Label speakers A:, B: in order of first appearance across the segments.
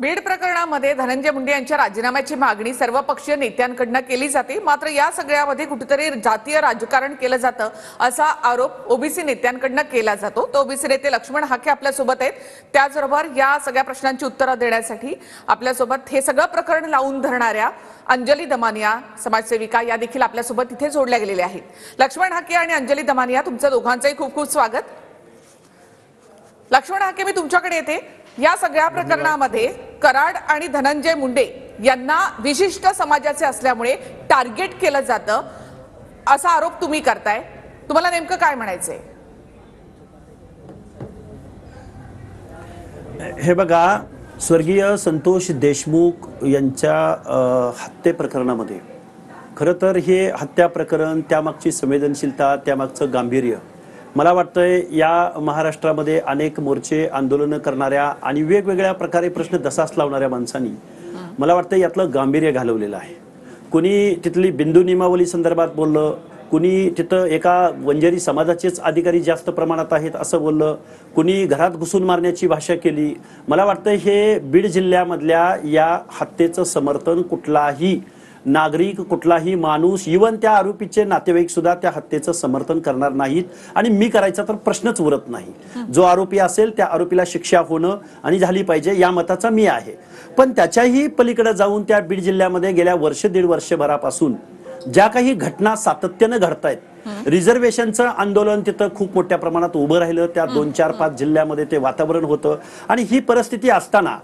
A: बीड प्रकरणामध्ये धनंजय मुंडे यांच्या राजीनाम्याची मागणी सर्वपक्षीय नेत्यांकडून केली जाते, मात्र या सगळ्यामध्ये कुठेतरी जातीय राजकारण केलं जातं असा आरोप ओबीसी नेत्यांकडून केला जातो। तो ओबीसी नेते लक्ष्मण हाके आपल्या सोबत आहेत। त्याचबरोबर या सगळ्या प्रश्नांची उत्तरे देण्यासाठी आपल्या सोबत हे सगळं प्रकरण लावून धरणाऱ्या अंजली दमानिया समाजसेविका या देखील आपल्या सोबत इथे जोडल्या गेलेल्या आहेत। लक्ष्मण हाके आणि अंजली दमानिया, तुमचं दोघांचंही खूप खूप स्वागत। लक्ष्मण हाके, मी तुमच्याकडे येते। या सगळ्या प्रकरणामध्ये कराड आणि धनंजय मुंडे यांना विशिष्ट समाजाचे असल्यामुळे टार्गेट केलं जातं असा आरोप तुम्ही करताय, तुम्हाला नेमकं काय म्हणायचंय?
B: हे बघा, स्वर्गीय संतोष देशमुख यांच्या हत्ये प्रकरणामध्ये खरं तर हे हत्या प्रकरण, त्यामागची संवेदनशीलता, त्यामागचं गांभीर्य, मला वाटतंय या महाराष्ट्रामध्ये अनेक मोर्चे आंदोलन करणाऱ्या आणि वेगवेगळ्या प्रकारे प्रश्न दसास लावणाऱ्या माणसांनी मला वाटतं यातलं गांभीर्य घालवलेलं आहे। कुणी तिथली बिंदू नियमावली संदर्भात बोललं, कुणी तिथं एका वंजारी समाजाचेच अधिकारी जास्त प्रमाणात आहेत असं बोललं, कुणी घरात घुसून मारण्याची भाषा केली। मला वाटतं हे बीड जिल्ह्यामधल्या या हत्येचं समर्थन कुठलाही नागरिक, कुठलाही माणूस, इवन त्या आरोपीचे नातेवाईक सुद्धा त्या हत्येचं समर्थन करणार नाहीत आणि मी करायचा तर प्रश्नच उरत नाही। जो आरोपी असेल त्या आरोपीला शिक्षा होणं आणि झाली पाहिजे या मताचा मी आहे। पण त्याच्याही पलीकडे जाऊन त्या बीड जिल्ह्यामध्ये गेल्या वर्ष दीड वर्षभरापासून ज्या काही घटना सातत्यानं घडतायत, रिझर्वेशनचं आंदोलन तिथं खूप मोठ्या प्रमाणात उभं राहिलं, त्या 2, 4, 5 जिल्ह्यामध्ये ते वातावरण होतं आणि ही परिस्थिती असताना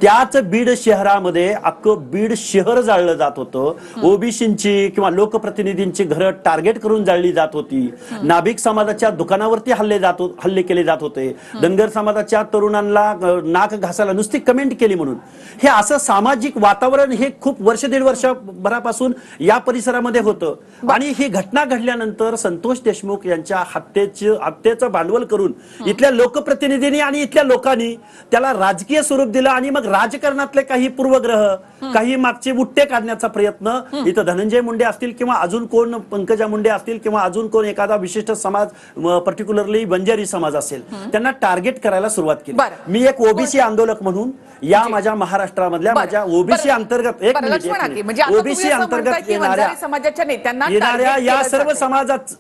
B: त्याच बीड शहरामध्ये अख्खं बीड शहर जाळलं जात होतं। ओबीसींची किंवा लोकप्रतिनिधींची घरं टार्गेट करून जाळली जात होती। नाभिक समाजाच्या दुकानावरती हल्ले केले जात होते। धनगर समाजाच्या तरुणांना नाक घासायला नुसती कमेंट केली म्हणून हे असं सामाजिक वातावरण हे खूप वर्ष दीड वर्षभरापासून या परिसरामध्ये होतं। आणि ही घटना घडल्यानंतर संतोष देशमुख यांच्या हत्येचं भांडवल करून इथल्या लोकप्रतिनिधींनी आणि इथल्या लोकांनी त्याला राजकीय स्वरूप दिलं आणि मग राजकारणातले काही पूर्वग्रह, काही मागचे बुट्टे काढण्याचा प्रयत्न इथं धनंजय मुंडे असतील किंवा अजून कोण पंकजा मुंडे असतील किंवा अजून कोण एखादा विशिष्ट समाज, पर्टिक्युलरली बंजारी समाज असेल, त्यांना टार्गेट करायला सुरुवात केली। मी एक ओबीसी आंदोलक म्हणून या माझ्या महाराष्ट्रामधल्या माझ्या ओबीसी अंतर्गत ओबीसी अंतर्गत
A: समाजाच्या नेत्यांना
B: येणाऱ्या या सर्व समाजात